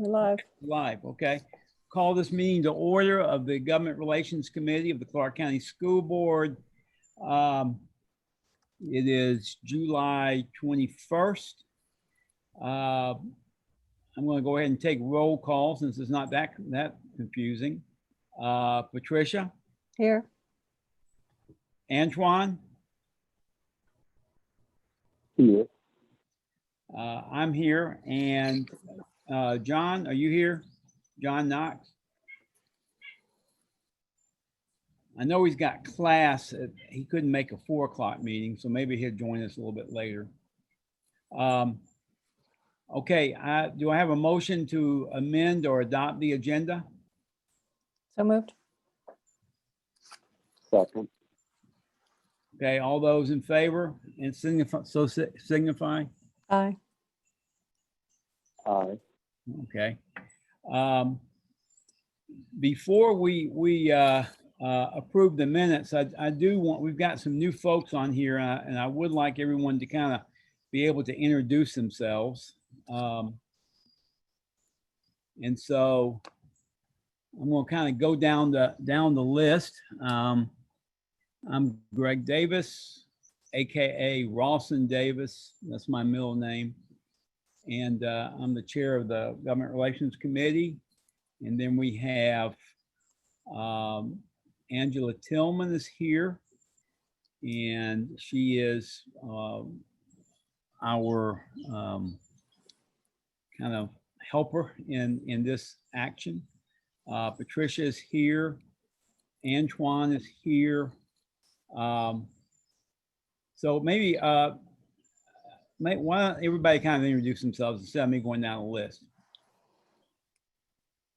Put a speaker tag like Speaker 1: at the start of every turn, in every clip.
Speaker 1: We're live.
Speaker 2: Live, okay. Call this meeting to order of the Government Relations Committee of the Clark County School Board. It is July 21st. I'm going to go ahead and take roll call since it's not that confusing. Patricia,
Speaker 1: Here.
Speaker 2: Antoine,
Speaker 3: Here.
Speaker 2: I'm here, and John, are you here? John Knox? I know he's got class. He couldn't make a 4 o'clock meeting, so maybe he'll join us a little bit later. Okay, do I have a motion to amend or adopt the agenda?
Speaker 1: So moved.
Speaker 3: Second.
Speaker 2: Okay, all those in favor and signify.
Speaker 1: Aye.
Speaker 3: Aye.
Speaker 2: Okay. Before we approve the minutes, I do want, we've got some new folks on here, and I would like everyone to kind of be able to introduce themselves. And so I'm going to kind of go down the list. I'm Greg Davis, AKA Rawson Davis. That's my middle name. And I'm the chair of the Government Relations Committee. And then we have Angela Tillman is here, and she is our kind of helper in this action. Patricia is here. Antoine is here. So maybe why don't everybody kind of introduce themselves instead of me going down the list.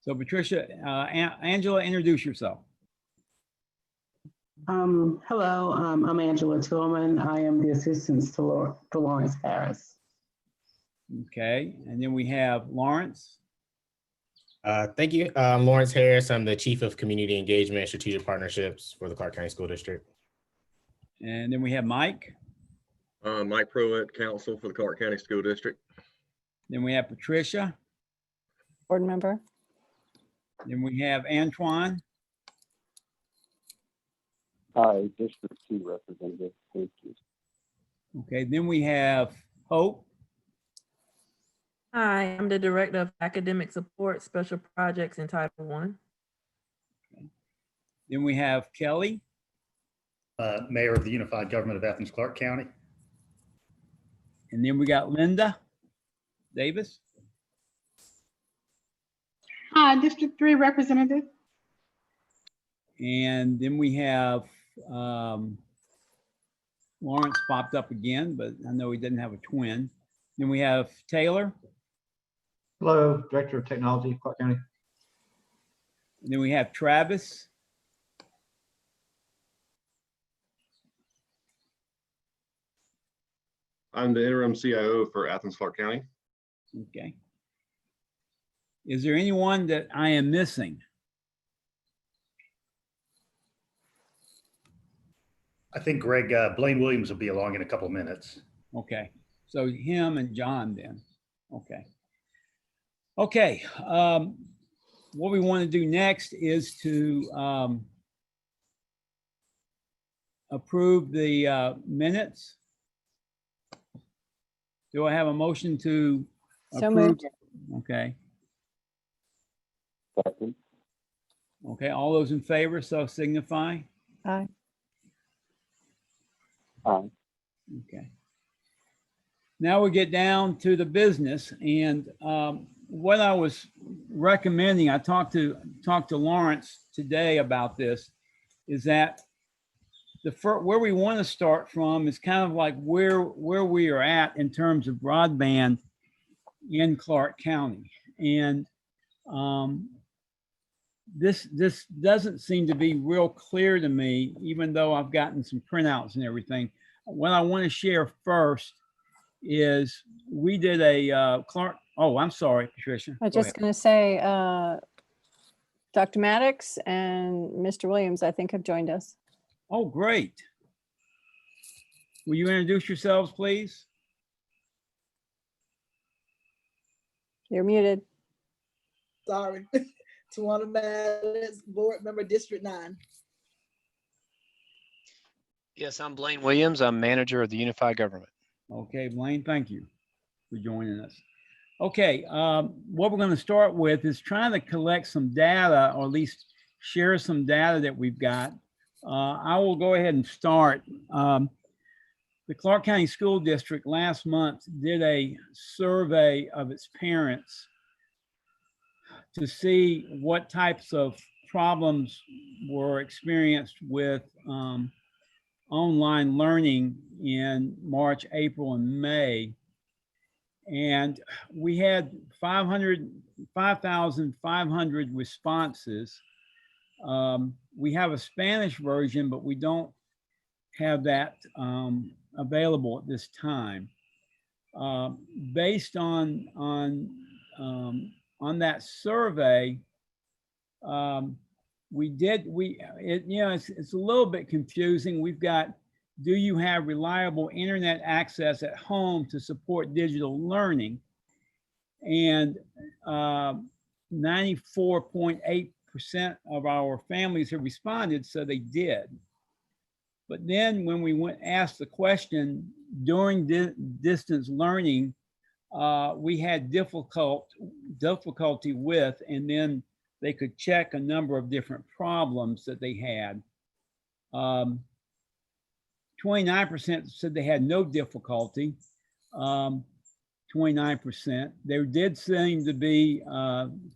Speaker 2: So Patricia, Angela, introduce yourself.
Speaker 4: Hello, I'm Angela Tillman. I am the assistant to Lawrence Harris.
Speaker 2: Okay, and then we have Lawrence.
Speaker 5: Thank you. I'm Lawrence Harris. I'm the Chief of Community Engagement and Strategic Partnerships for the Clark County School District.
Speaker 2: And then we have Mike.
Speaker 6: Mike Pruitt, counsel for the Clark County School District.
Speaker 2: Then we have Patricia.
Speaker 1: Board member.
Speaker 2: Then we have Antoine.
Speaker 3: Aye, District 2 representative. Thank you.
Speaker 2: Okay, then we have Hope.
Speaker 7: Hi, I'm the Director of Academic Support, Special Projects in Title I.
Speaker 2: Okay. Then we have Kelly.
Speaker 8: Mayor of the Unified Government of Athens, Clark County.
Speaker 2: And then we got Linda Davis.
Speaker 9: Hi, District 3 representative.
Speaker 2: And then we have Lawrence popped up again, but I know he didn't have a twin. Then we have Taylor.
Speaker 10: Hello, Director of Technology, Clark County.
Speaker 2: And then we have Travis.
Speaker 6: I'm the interim CIO for Athens, Clark County.
Speaker 2: Okay. Is there anyone that I am missing?
Speaker 8: I think Greg, Blaine Williams will be along in a couple of minutes.
Speaker 2: Okay, so him and John then. Okay. Okay, what we want to do next is to approve the minutes. Do I have a motion to
Speaker 1: So
Speaker 2: approve?
Speaker 1: moved.
Speaker 2: Okay.
Speaker 3: Second.
Speaker 2: Okay, all those in favor, so signify.
Speaker 1: Aye.
Speaker 3: Aye.
Speaker 2: Okay. Now we get down to the business, and what I was recommending, I talked to Lawrence today about this, is that where we want to start from is kind of like where we are at in terms of broadband in Clark County, and this doesn't seem to be real clear to me, even though I've gotten some printouts and everything. What I want to share first is we did a Clark. Oh, I'm sorry, Patricia.
Speaker 1: I was just going to say, Dr. Maddox and Mr. Williams, I think, have joined us.
Speaker 2: Oh, great. Will you introduce yourselves, please?
Speaker 1: You're muted.
Speaker 11: Sorry. Tawana Maddox, Board Member District 9.
Speaker 12: Yes, I'm Blaine Williams. I'm manager of the Unified Government.
Speaker 2: Okay, Blaine, thank you for joining us. Okay, what we're going to start with is trying to collect some data, or at least share some data that we've got. I will go ahead and start. The Clark County School District last month did a survey of its parents to see what types of problems were experienced with online learning in March, April, and May. And we had 5,500 responses. We have a Spanish version, but we don't have that available at this time. Based on that survey, it's a little bit confusing. We've got, do you have reliable internet access at home to support digital learning? And 94.8% of our families have responded, so they did. But then when we asked the question during distance learning, we had difficulty with, and then they could check a number of different problems that they had. 29% said they had no difficulty. 29%. There did seem to be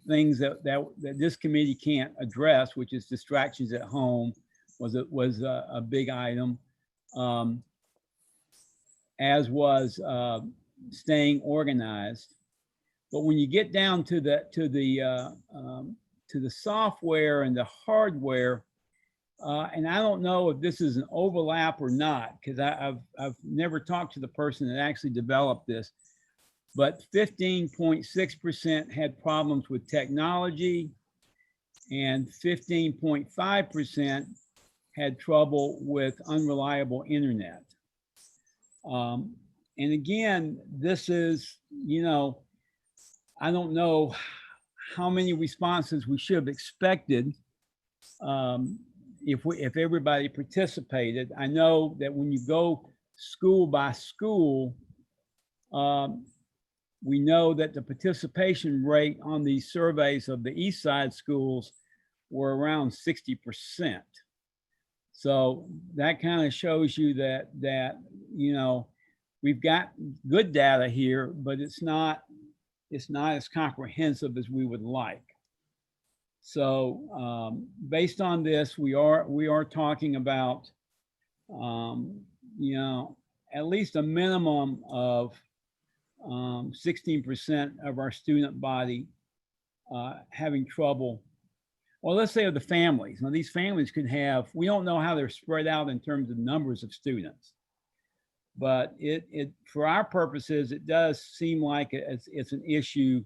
Speaker 2: things that this committee can't address, which is distractions at home was a big item, as was staying organized. But when you get down to the software and the hardware, and I don't know if this is an overlap or not, because I've never talked to the person that actually developed this, but 15.6% had problems with technology, and 15.5% had trouble with unreliable internet. And again, this is, I don't know how many responses we should have expected if everybody participated. I know that when you go school by school, we know that the participation rate on these surveys of the East Side schools were around 60%. So that kind of shows you that we've got good data here, but it's not as comprehensive as we would like. So based on this, we are talking about at least a minimum of 16% of our student body having trouble. Well, let's say of the families. Now, these families could have, we don't know how they're spread out in terms of numbers of students, but it for our purposes, it does seem like it's an issue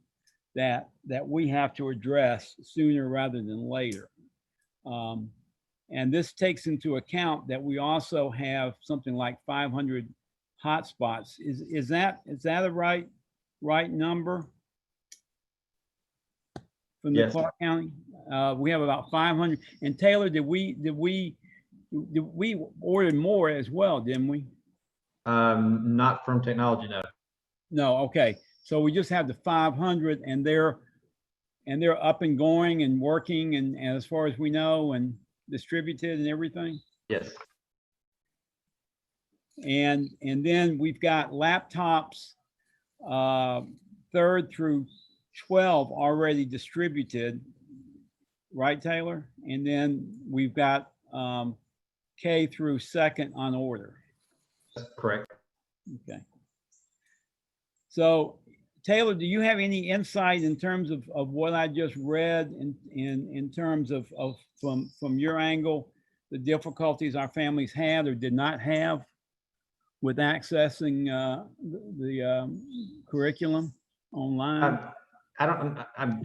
Speaker 2: that we have to address sooner rather than later. And this takes into account that we also have something like 500 hotspots. Is that a right number? From the
Speaker 10: Yes.
Speaker 2: Clark County, we have about 500. And Taylor, did we order more as well? Didn't we?
Speaker 10: Not from technology, no.
Speaker 2: No. Okay. So we just have the 500, and they're up and going and working, and as far as we know, and distributed and everything.
Speaker 10: Yes.
Speaker 2: And then we've got laptops, 3rd through 12 already distributed, right, Taylor? And then we've got K through 2nd on order.
Speaker 10: That's correct.
Speaker 2: Okay. So Taylor, do you have any insight in terms of what I just read in terms of from your angle, the difficulties our families had or did not have with accessing the curriculum online?
Speaker 10: I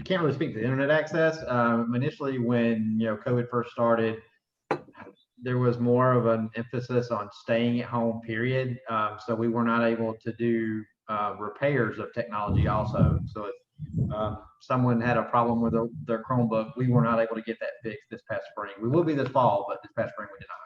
Speaker 10: can't really speak to internet access. Initially, when COVID first started, there was more of an emphasis on staying at home, period. So we were not able to do repairs of technology also. So someone had a problem with their Chromebook. We were not able to get that fixed this past spring. We will be this fall, but this past spring we did not.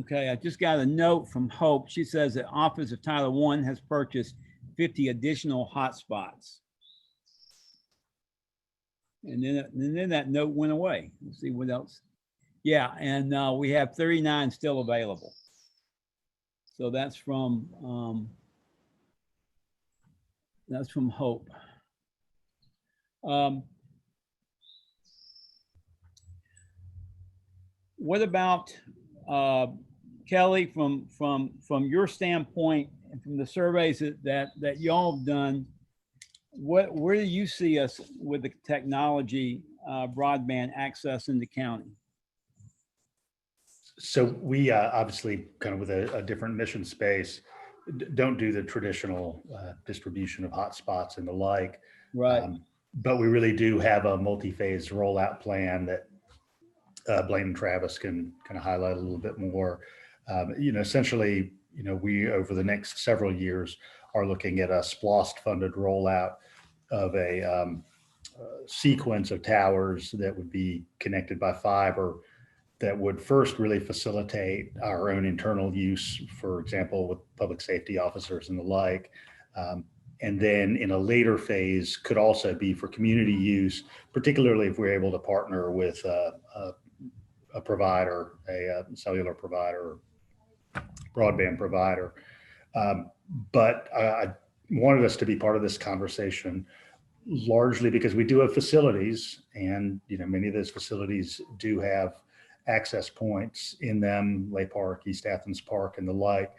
Speaker 2: Okay, I just got a note from Hope. She says that Office of Title I has purchased 50 additional hotspots. And then that note went away. Let's see what else. Yeah, and we have 39 still available. So that's from Hope. What about Kelly, from your standpoint and from the surveys that y'all have done, where do you see us with the technology broadband access in the county?
Speaker 8: So we obviously, kind of with a different mission space, don't do the traditional distribution of hotspots and the like.
Speaker 2: Right.
Speaker 8: But we really do have a multi-phase rollout plan that Blaine and Travis can kind of highlight a little bit more. Essentially, we over the next several years are looking at a SPLOST funded rollout of a sequence of towers that would be connected by fiber that would first really facilitate our own internal use, for example, with public safety officers and the like. And then in a later phase could also be for community use, particularly if we're able to partner with a provider, a cellular provider, broadband provider. But I wanted us to be part of this conversation largely because we do have facilities, and many of those facilities do have access points in them, Lay Park, East Athens Park, and the like.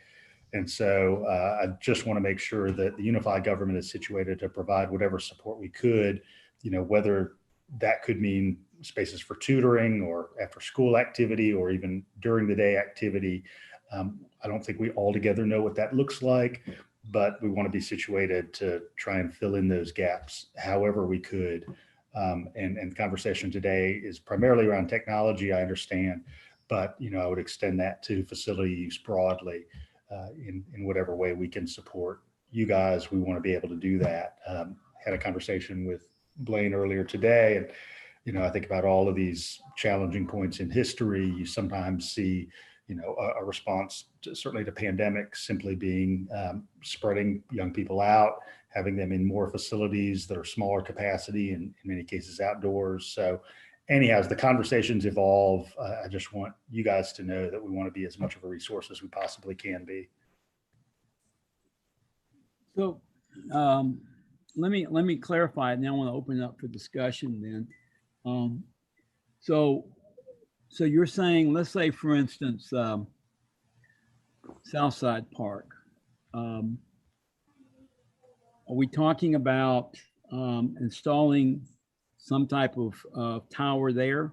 Speaker 8: And so I just want to make sure that the unified government is situated to provide whatever support we could, whether that could mean spaces for tutoring or after school activity or even during the day activity. I don't think we altogether know what that looks like, but we want to be situated to try and fill in those gaps however we could. And conversation today is primarily around technology, I understand, but I would extend that to facility use broadly in whatever way we can support you guys. We want to be able to do that. Had a conversation with Blaine earlier today, and I think about all of these challenging points in history. You sometimes see a response certainly to pandemics simply being spreading young people out, having them in more facilities that are smaller capacity and in many cases outdoors. So anyhow, as the conversations evolve, I just want you guys to know that we want to be as much of a resource as we possibly can be.
Speaker 2: So let me clarify it. Now I want to open it up for discussion then. So you're saying, let's say for instance, Southside Park. Are we talking about installing some type of tower there?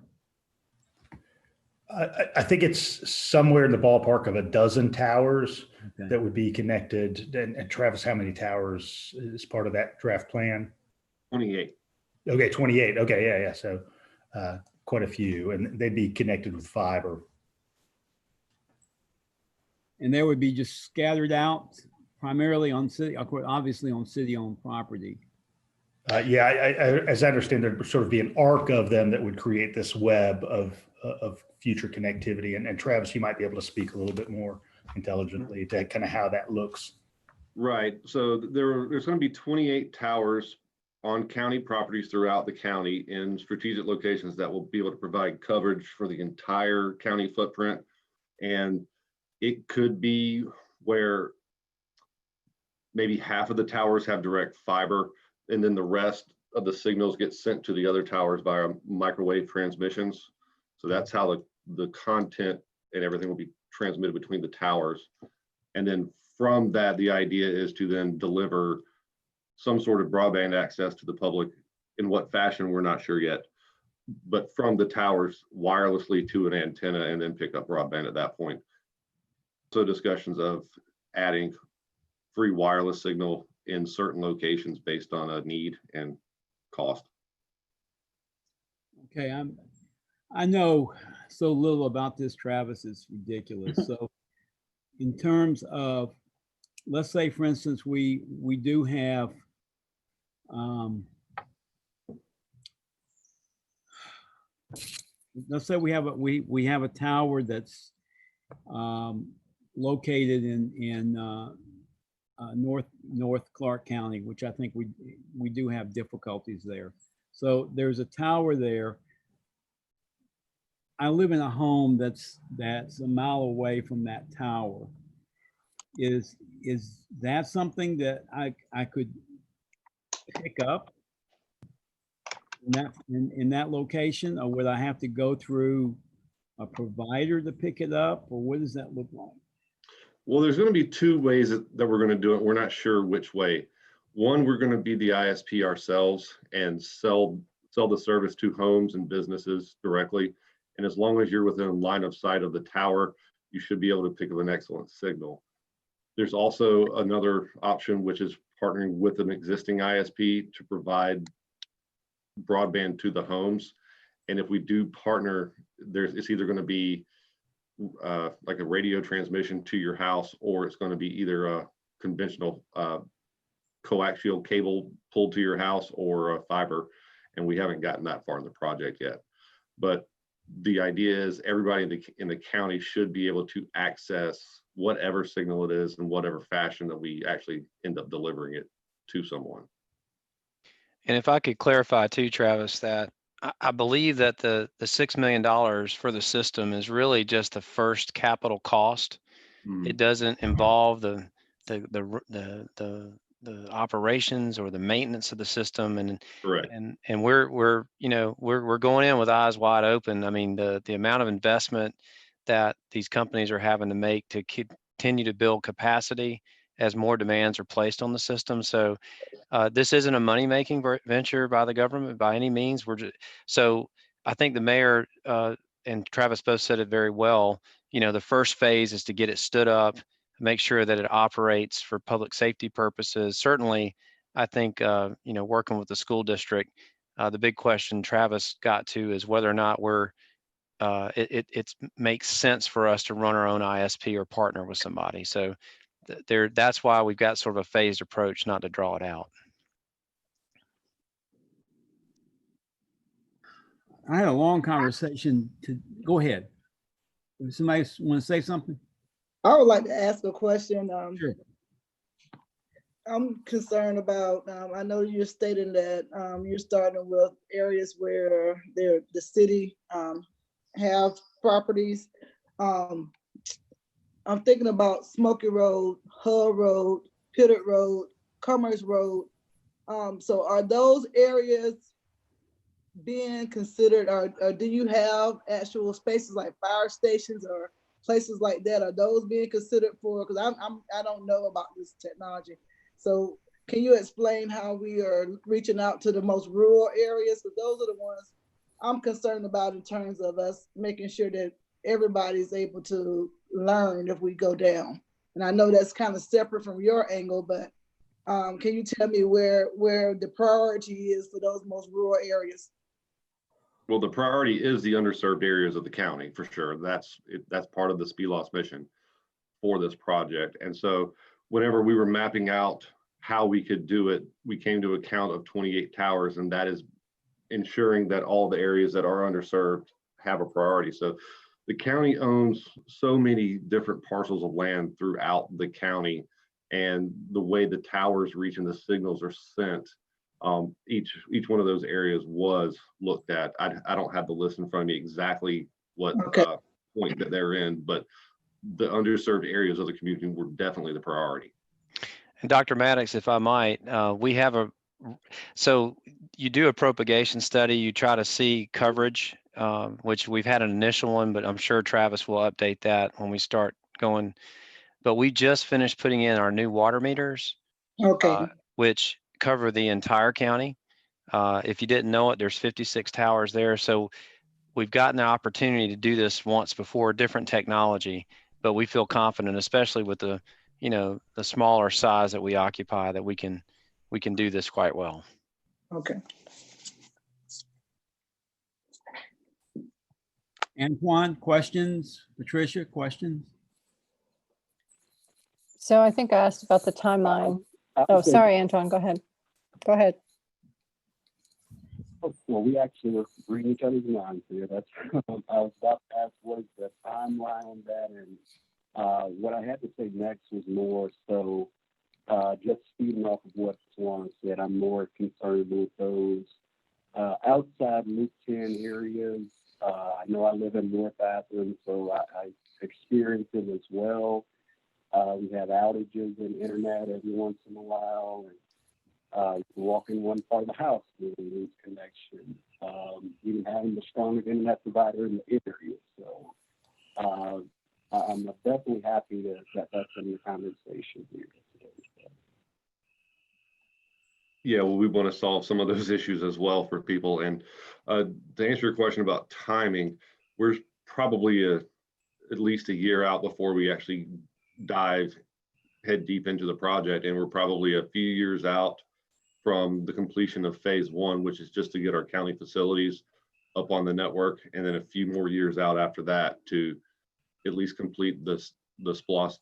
Speaker 8: I think it's somewhere in the ballpark of a dozen towers
Speaker 2: Okay.
Speaker 8: that would be connected. And Travis, how many towers is part of that draft plan?
Speaker 6: 28.
Speaker 8: Okay, 28. Okay, yeah. So quite a few, and they'd be connected with fiber.
Speaker 2: And they would be just scattered out primarily on city, obviously on city-owned property.
Speaker 8: Yeah, as I understand, there'd sort of be an arc of them that would create this web of future connectivity. And Travis, you might be able to speak a little bit more intelligently to kind of how that looks.
Speaker 6: Right. So there's going to be 28 towers on county properties throughout the county in strategic locations that will be able to provide coverage for the entire county footprint. And it could be where maybe half of the towers have direct fiber, and then the rest of the signals get sent to the other towers via microwave transmissions. So that's how the content and everything will be transmitted between the towers. And then from that, the idea is to then deliver some sort of broadband access to the public. In what fashion, we're not sure yet, but from the towers wirelessly to an antenna and then pick up broadband at that point. So discussions of adding free wireless signal in certain locations based on a need and cost.
Speaker 2: Okay, I know so little about this, Travis, it's ridiculous. So in terms of, let's say, for instance, we do have, let's say we have a tower that's located in North Clark County, which I think we do have difficulties there. So there's a tower there. I live in a home that's a mile away from that tower. Is that something that I could pick up in that location, or would I have to go through a provider to pick it up, or what does that look like?
Speaker 6: Well, there's going to be two ways that we're going to do it. We're not sure which way. One, we're going to be the ISP ourselves and sell the service to homes and businesses directly. And as long as you're within line of sight of the tower, you should be able to pick up an excellent signal. There's also another option, which is partnering with an existing ISP to provide broadband to the homes. And if we do partner, it's either going to be like a radio transmission to your house, or it's going to be either a conventional coaxial cable pulled to your house or a fiber. And we haven't gotten that far in the project yet. But the idea is everybody in the county should be able to access whatever signal it is in whatever fashion that we actually end up delivering it to someone.
Speaker 12: And if I could clarify too, Travis, that I believe that the $6 million for the system is really just the first capital cost. It doesn't involve the operations or the maintenance of the system, and
Speaker 6: Correct.
Speaker 12: and we're going in with eyes wide open. I mean, the amount of investment that these companies are having to make to continue to build capacity as more demands are placed on the system. So this isn't a money-making venture by the government by any means. So I think the mayor and Travis both said it very well. You know, the first phase is to get it stood up, make sure that it operates for public safety purposes. Certainly, I think, working with the school district, the big question Travis got to is whether or not it makes sense for us to run our own ISP or partner with somebody. So that's why we've got sort of a phased approach, not to draw it out.
Speaker 2: I had a long conversation go ahead. Does somebody want to say something?
Speaker 11: I would like to ask a question.
Speaker 2: Sure.
Speaker 11: I'm concerned about, I know you're stating that you're starting with areas where the city have properties. I'm thinking about Smoky Road, Hull Road, Pittard Road, Commerce Road. So are those areas being considered, or do you have actual spaces like fire stations or places like that? Are those being considered for? Because I don't know about this technology. So can you explain how we are reaching out to the most rural areas? Because those are the ones I'm concerned about in terms of us making sure that everybody's able to learn if we go down. And I know that's kind of separate from your angle, but can you tell me where the priority is for those most rural areas?
Speaker 6: Well, the priority is the underserved areas of the county, for sure. That's part of the SPLOST mission for this project. And so whenever we were mapping out how we could do it, we came to a count of 28 towers, and that is ensuring that all the areas that are underserved have a priority. So the county owns so many different parcels of land throughout the county, and the way the towers reach and the signals are sent, each one of those areas was looked at. I don't have the list in front of me exactly what point that they're in, but the underserved areas of the community were definitely the priority.
Speaker 12: And Dr. Maddox, if I might, so you do a propagation study, you try to see coverage, which we've had an initial one, but I'm sure Travis will update that when we start going. But we just finished putting in our new water meters, which cover the entire county. If you didn't know it, there's 56 towers there. So we've gotten the opportunity to do this once before, different technology, but we feel confident, especially with the smaller size that we occupy, that we can do this quite well.
Speaker 11: Okay.
Speaker 2: Antoine, questions? Patricia, questions?
Speaker 1: So I think I asked about the timeline. Oh, sorry, Antoine, go ahead. Go ahead.
Speaker 3: Well, we actually are reading each other's minds here. That's, I was about to ask what is the timeline on that, and what I had to say next was more so just speeding off of what Swan said. I'm more concerned with those outside Loop 10 areas. I know I live in North Athens, so I experience it as well. We have outages in internet every once in a while. And, walk in one part of the house and lose connection. Even having the strongest internet provider in the area. So I'm definitely happy that that's in the conversation here today.
Speaker 6: Yeah, well, we want to solve some of those issues as well for people. And to answer your question about timing, we're probably at least a year out before we actually dive head deep into the project. And we're probably a few years out from the completion of phase 1, which is just to get our county facilities up on the network. And then a few more years out after that to at least complete the SPLOST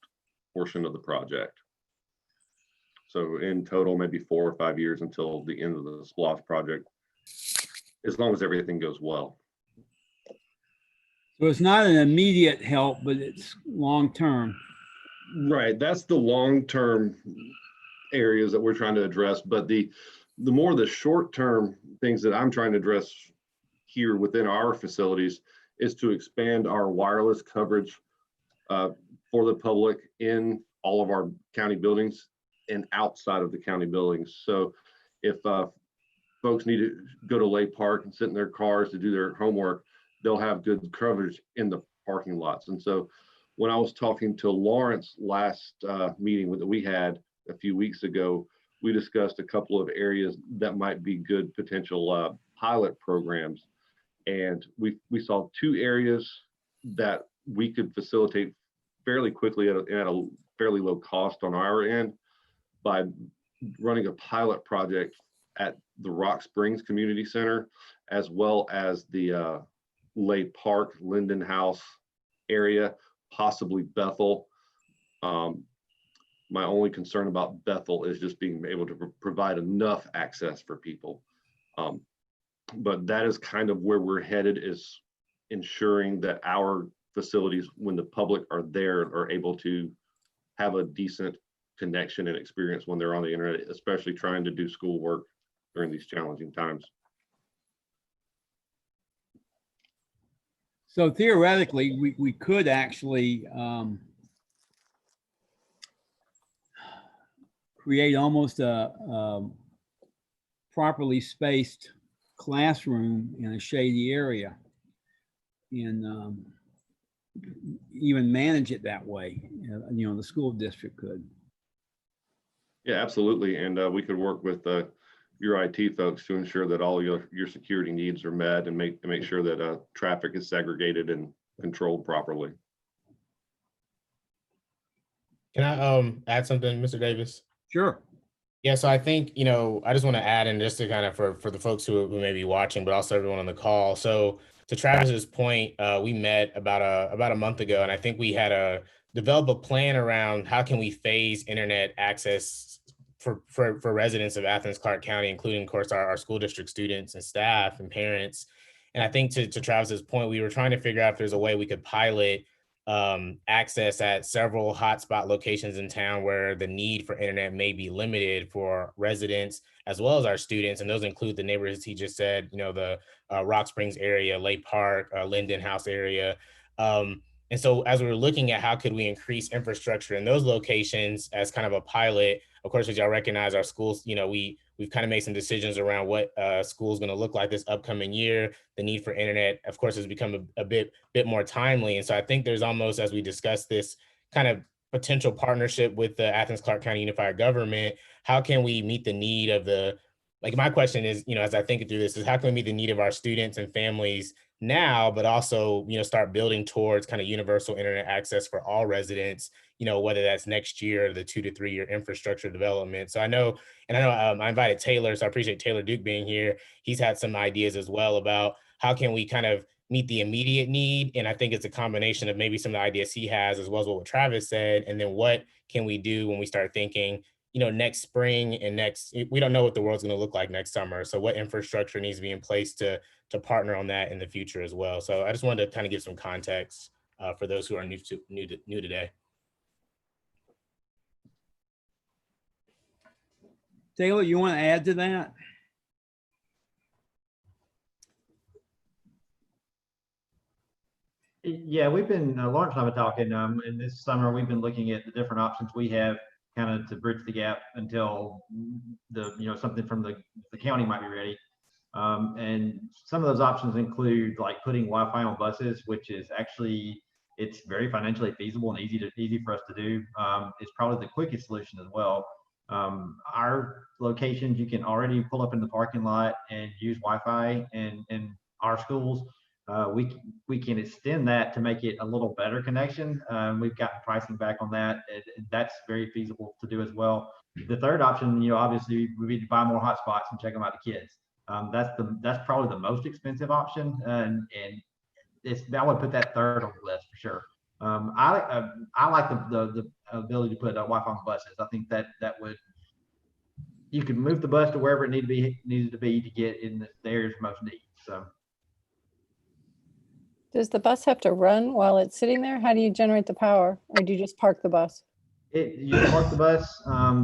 Speaker 6: portion of the project. So in total, maybe 4 or 5 years until the end of the SPLOST project, as long as everything goes well.
Speaker 2: So it's not an immediate help, but it's long-term.
Speaker 6: Right, that's the long-term areas that we're trying to address, but the more the short-term things that I'm trying to address here within our facilities is to expand our wireless coverage for the public in all of our county buildings and outside of the county buildings. So if folks need to go to Lake Park and sit in their cars to do their homework, they'll have good coverage in the parking lots. And so when I was talking to Lawrence last meeting that we had a few weeks ago, we discussed a couple of areas that might be good potential pilot programs. And we saw 2 areas that we could facilitate fairly quickly at a fairly low cost on our end by running a pilot project at the Rock Springs Community Center, as well as the Lake Park, Linden House area, possibly Bethel. My only concern about Bethel is just being able to provide enough access for people. But that is kind of where we're headed, is ensuring that our facilities, when the public are there, are able to have a decent connection and experience when they're on the internet, especially trying to do schoolwork during these challenging times.
Speaker 2: So theoretically, we could actually create almost a properly spaced classroom in a shady area and even manage it that way. You know, the school district could.
Speaker 6: Yeah, absolutely. And we could work with your IT folks to ensure that all your security needs are met and make sure that traffic is segregated and controlled properly.
Speaker 5: Can I add something, Mr. Davis?
Speaker 2: Sure.
Speaker 5: Yeah, so I think, you know, I just want to add in just to kind of for the folks who may be watching, but also everyone on the call. So to Travis's point, we met about a month ago, and I think we had develop a plan around how can we phase internet access for residents of Athens, Clarke County, including, of course, our school district students and staff and parents. And I think to Travis's point, we were trying to figure out if there's a way we could pilot access at several hotspot locations in town where the need for internet may be limited for residents as well as our students. And those include the neighborhoods he just said, you know, the Rock Springs area, Lake Park, Linden House area. And so as we were looking at how could we increase infrastructure in those locations as kind of a pilot, of course, as y'all recognize, our schools, you know, we've kind of made some decisions around what school is going to look like this upcoming year. The need for internet, of course, has become a bit more timely. And so I think there's almost, as we discuss this kind of potential partnership with the Athens Clarke County Unified Government, how can we meet the need of my question is, you know, as I think through this, is how can we meet the need of our students and families now, but also, you know, start building towards kind of universal internet access for all residents, you know, whether that's next year, the 2 to 3 year infrastructure development. So I know I invited Taylor, so I appreciate Taylor Duke being here. He's had some ideas as well about how can we kind of meet the immediate need. And I think it's a combination of maybe some of the ideas he has, as well as what Travis said, and then what can we do when we start thinking, next spring and we don't know what the world's going to look like next summer. So what infrastructure needs to be in place to partner on that in the future as well. So I just wanted to kind of give some context for those who are new today.
Speaker 2: Taylor, you want to add to that?
Speaker 10: Yeah, we've been, Lawrence and I have been talking, and this summer we've been looking at the different options we have kind of to bridge the gap until something from the county might be ready. And some of those options include like putting Wi-Fi on buses, which is actually, it's very financially feasible and easy for us to do. It's probably the quickest solution as well. Our locations, you can already pull up in the parking lot and use Wi-Fi in our schools. We can extend that to make it a little better connection. We've gotten pricing back on that, and that's very feasible to do as well. The third option, obviously we need to buy more hotspots and check them out to kids. That's probably the most expensive option, and I would put that third on the list for sure. I like the ability to put Wi-Fi on buses. I think that would, you could move the bus to wherever it needed to be to get in the areas of most need. So.
Speaker 1: Does the bus have to run while it's sitting there? How do you generate the power? Or do you just park the bus?
Speaker 10: You park the bus.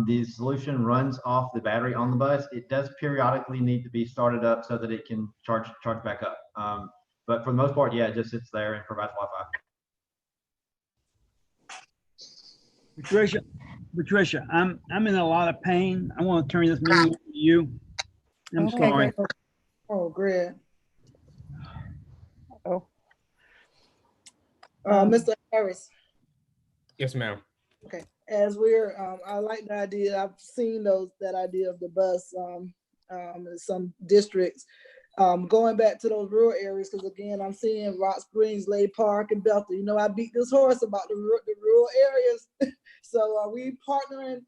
Speaker 10: The solution runs off the battery on the bus. It does periodically need to be started up so that it can charge back up. But for the most part, yeah, it just sits there and provides Wi-Fi.
Speaker 2: Patricia, I'm in a lot of pain. I want to turn this meeting over to you. I'm sorry.
Speaker 11: Great. Oh, great.
Speaker 1: Oh.
Speaker 11: Mr. Harris.
Speaker 5: Yes, ma'am.
Speaker 11: Okay, as we're, I like the idea. I've seen that idea of the bus in some districts. Going back to those rural areas, because again, I'm seeing Rock Springs, Lake Park, and Belton. I beat this horse about the rural areas. So are we partnering?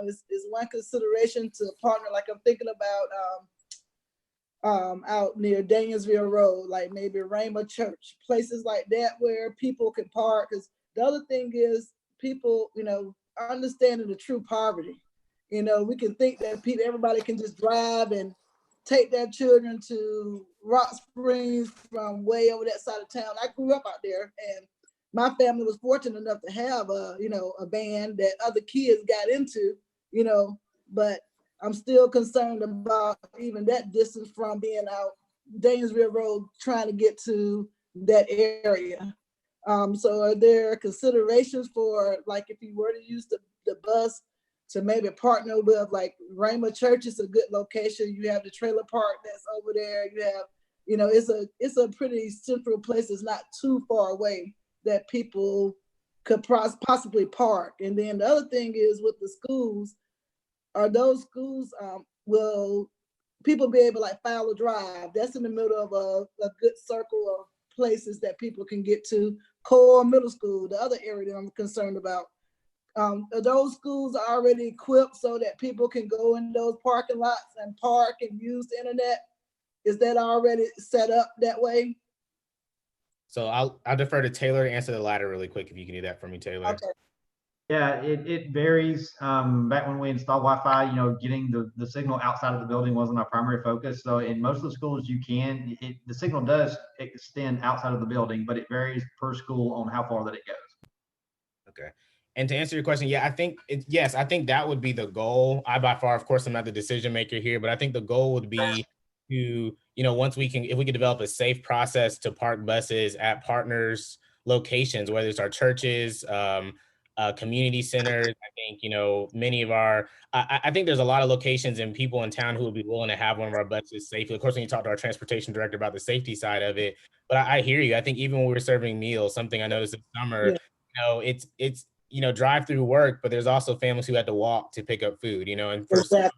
Speaker 11: Is one consideration to partner? Like I'm thinking about out near Danielsville Road, like maybe Rhema Church, places like that where people can park. Because the other thing is people, understanding the true poverty. We can think that everybody can just drive and take their children to Rock Springs from way over that side of town. I grew up out there, and my family was fortunate enough to have a band that other kids got into, but I'm still concerned about even that distance from being out Danielsville Road trying to get to that area. So are there considerations for, like, if you were to use the bus to maybe partner with, like, Rhema Church is a good location. You have the trailer park that's over there. You have, it's a pretty central place. It's not too far away that people could possibly park. And then the other thing is with the schools, are those schools, will people be able to like Fowler Drive? That's in the middle of a good circle of places that people can get to. Core Middle School, the other area that I'm concerned about. Are those schools already equipped so that people can go in those parking lots and park and use the internet? Is that already set up that way?
Speaker 5: So I'll defer to Taylor to answer the latter really quick, if you can do that for me, Taylor.
Speaker 11: Okay.
Speaker 10: Yeah, it varies. Back when we installed Wi-Fi, getting the signal outside of the building wasn't our primary focus. So in most of the schools, the signal does extend outside of the building, but it varies per school on how far that it goes.
Speaker 5: Okay. And to answer your question, yeah, I think I think that would be the goal. I by far, of course, I'm not the decision maker here, but I think the goal would be to, if we can develop a safe process to park buses at partners' locations, whether it's our churches, community centers. I think, many of I think there's a lot of locations and people in town who would be willing to have one of our buses safely. Of course, when you talk to our transportation director about the safety side of it, but I hear you. I think even when we were serving meals, something I noticed this summer, it's drive through work, but there's also families who had to walk to pick up food, and for some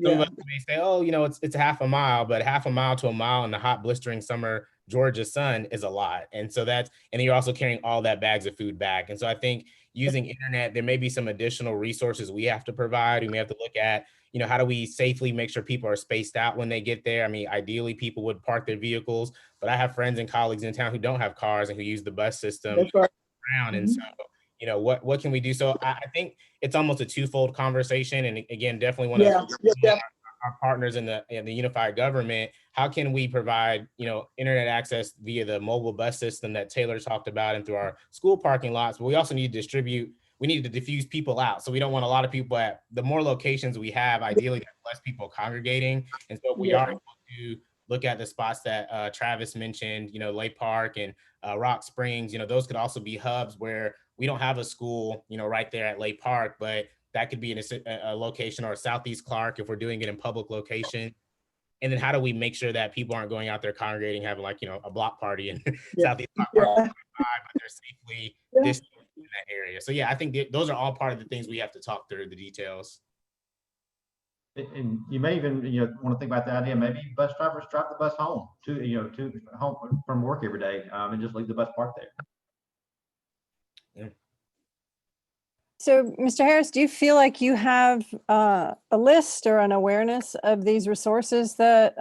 Speaker 5: of us may say, oh, it's half a mile, but half a mile to a mile in the hot, blistering summer Georgia sun is a lot. And so and you're also carrying all that bags of food back. And so I think, using internet, there may be some additional resources we have to provide. We may have to look at, you know, how do we safely make sure people are spaced out when they get there? I mean, ideally people would park their vehicles, but I have friends and colleagues in town who don't have cars and who use the bus system
Speaker 11: That's right.
Speaker 5: around. And so, you know, what can we do? So I think it's almost a twofold conversation. And again, definitely want to
Speaker 11: Yeah.
Speaker 5: our partners in the unified government. How can we provide, you know, internet access via the mobile bus system that Taylor talked about and through our school parking lots? But we also need to we need to diffuse people out. So we don't want a lot of people at the more locations we have, ideally less people congregating. And so we are able to look at the spots that Travis mentioned, you know, Lake Park and Rock Springs, you know, those could also be hubs where we don't have a school, you know, right there at Lake Park, but that could be in a location, or Southeast Clark if we're doing it in public location. And then how do we make sure that people aren't going out there congregating, having like, you know, a block party in Southeast Clark, but they're safely distanced in that area. So yeah, I think those are all part of the things we have to talk through, the details.
Speaker 10: And you may even, want to think about the idea, maybe bus drivers drive the bus home to home from work every day, and just leave the bus parked there.
Speaker 1: So, Mr. Harris, do you feel like you have a list or an awareness of these resources that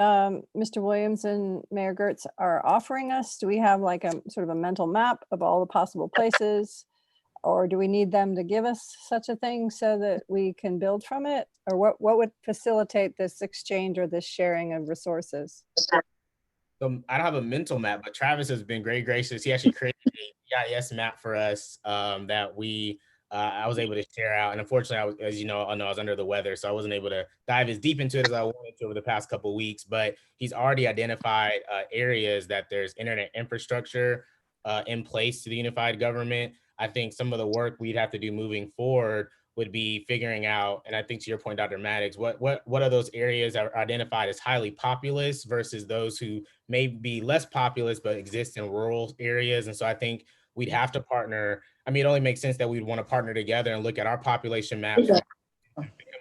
Speaker 1: Mr. Williams and Mayor Gertz are offering us? Do we have like a sort of a mental map of all the possible places? Or do we need them to give us such a thing so that we can build from it? Or what would facilitate this exchange or this sharing of resources?
Speaker 5: So I don't have a mental map, but Travis has been very gracious. He actually created a EIS map for us that I was able to share out. And unfortunately, as you know, I was under the weather, so I wasn't able to dive as deep into it as I wanted to over the past couple of weeks. But he's already identified areas that there's internet infrastructure in place to the unified government. I think some of the work we'd have to do moving forward would be figuring out, and I think to your point, Dr. Maddox, what are those areas that are identified as highly populous versus those who may be less populous but exist in rural areas. And so I think we'd have to partner. I mean, it only makes sense that we'd want to partner together and look at our population maps for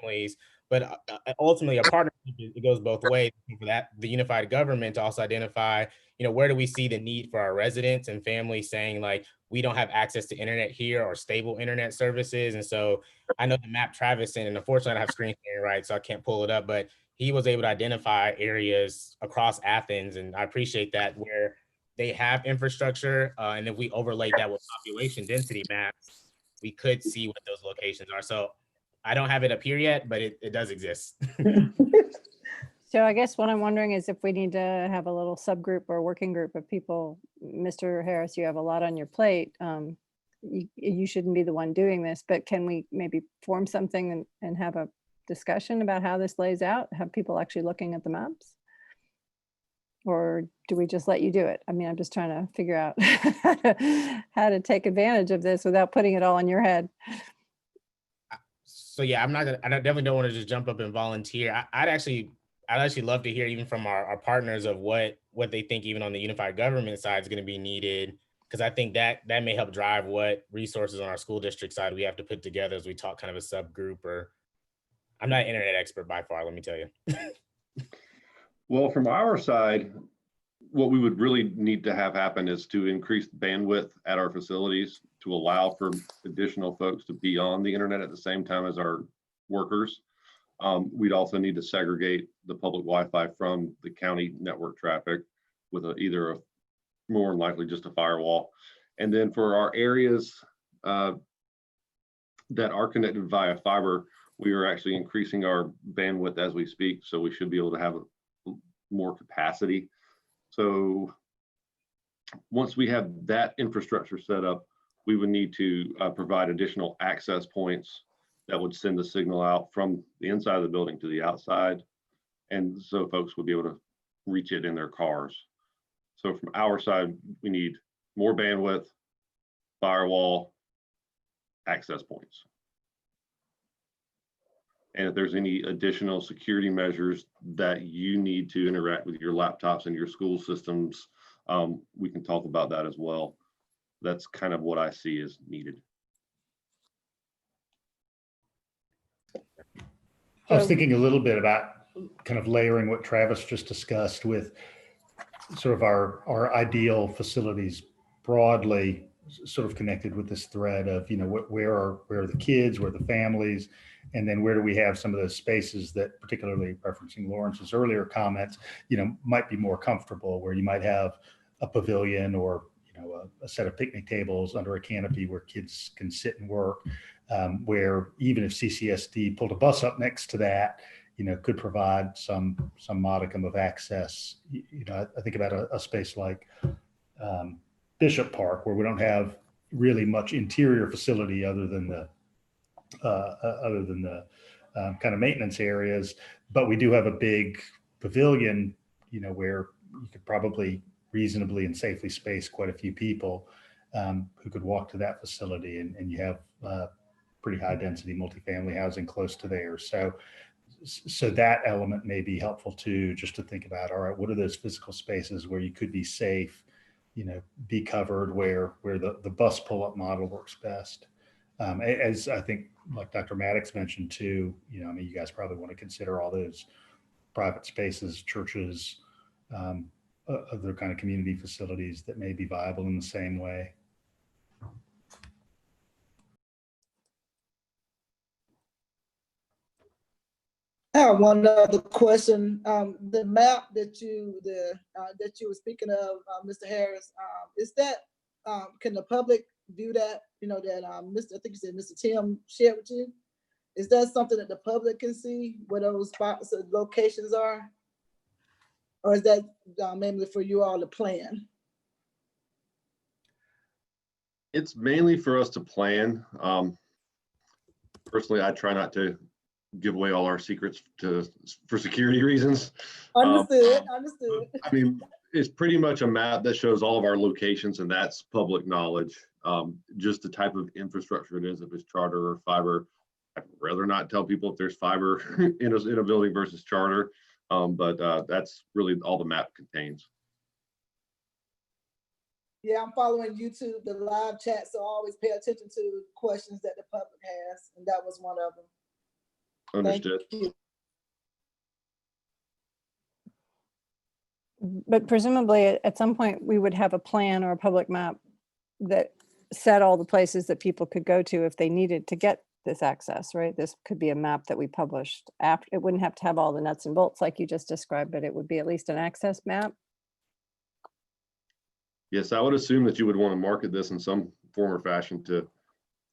Speaker 5: families. But ultimately, a partnership, it goes both ways. For that, the unified government to also identify, where do we see the need for our residents and families saying like, we don't have access to internet here or stable internet services. And so I know the map Travis sent, and unfortunately I don't have screen sharing right, so I can't pull it up, but he was able to identify areas across Athens. And I appreciate that, where they have infrastructure. And if we overlay that with population density maps, we could see what those locations are. So I don't have it up here yet, but it does exist.
Speaker 1: So I guess what I'm wondering is if we need to have a little subgroup or working group of people. Mr. Harris, you have a lot on your plate. You shouldn't be the one doing this, but can we maybe form something and have a discussion about how this lays out? Have people actually looking at the maps? Or do we just let you do it? I mean, I'm just trying to figure out how to take advantage of this without putting it all on your head.
Speaker 5: So yeah, I definitely don't want to just jump up and volunteer. I'd actually love to hear even from our partners of what they think even on the unified government side is going to be needed, because I think that may help drive what resources on our school district side we have to put together as we talk kind of a subgroup. Or I'm not an internet expert by far, let me tell you.
Speaker 6: Well, from our side, what we would really need to have happen is to increase bandwidth at our facilities to allow for additional folks to be on the internet at the same time as our workers. We'd also need to segregate the public Wi-Fi from the county network traffic with either more than likely just a firewall. And then for our areas that are connected via fiber, we are actually increasing our bandwidth as we speak. So we should be able to have more capacity. So once we have that infrastructure set up, we would need to provide additional access points that would send the signal out from the inside of the building to the outside. And so folks would be able to reach it in their cars. So from our side, we need more bandwidth, firewall, access points. And if there's any additional security measures that you need to interact with your laptops and your school systems, we can talk about that as well. That's kind of what I see as needed.
Speaker 8: I was thinking a little bit about kind of layering what Travis just discussed with sort of our ideal facilities broadly, sort of connected with this thread of, where are the kids, where are the families, and then where do we have some of those spaces that, particularly referencing Lawrence's earlier comments, might be more comfortable, where you might have a pavilion or a set of picnic tables under a canopy where kids can sit and work, where even if CCSD pulled a bus up next to that, could provide some modicum of access. I think about a space like Bishop Park, where we don't have really much interior facility other than the kind of maintenance areas, but we do have a big pavilion, where you could probably reasonably and safely space quite a few people who could walk to that facility, and you have pretty high density multifamily housing close to there. So that element may be helpful too, just to think about, all right, what are those physical spaces where you could be safe, be covered, where the bus pull-up model works best. As I think, like Dr. Maddox mentioned too, you guys probably want to consider all those private spaces, churches, other kind of community facilities that may be viable in the same way.
Speaker 11: I have one other question. The map that you were speaking of, Mr. Harris, is that can the public view that? That I think you said Mr. Tim shared with you. Is that something that the public can see where those spots or locations are, or is that mainly for you all to plan?
Speaker 6: It's mainly for us to plan. Personally, I try not to give away all our secrets for security reasons.
Speaker 11: Understood.
Speaker 6: I mean, it's pretty much a map that shows all of our locations, and that's public knowledge. Just the type of infrastructure it is, if it's charter or fiber. I'd rather not tell people if there's fiber in a building versus charter, but that's really all the map contains.
Speaker 11: Yeah, I'm following YouTube, the live chat, so I always pay attention to questions that the public has, and that was one of them.
Speaker 6: Understood.
Speaker 1: But presumably at some point we would have a plan or a public map that set all the places that people could go to if they needed to get this access, right? This could be a map that we published after. It wouldn't have to have all the nuts and bolts like you just described, but it would be at least an access map.
Speaker 6: Yes, I would assume that you would want to market this in some form or fashion to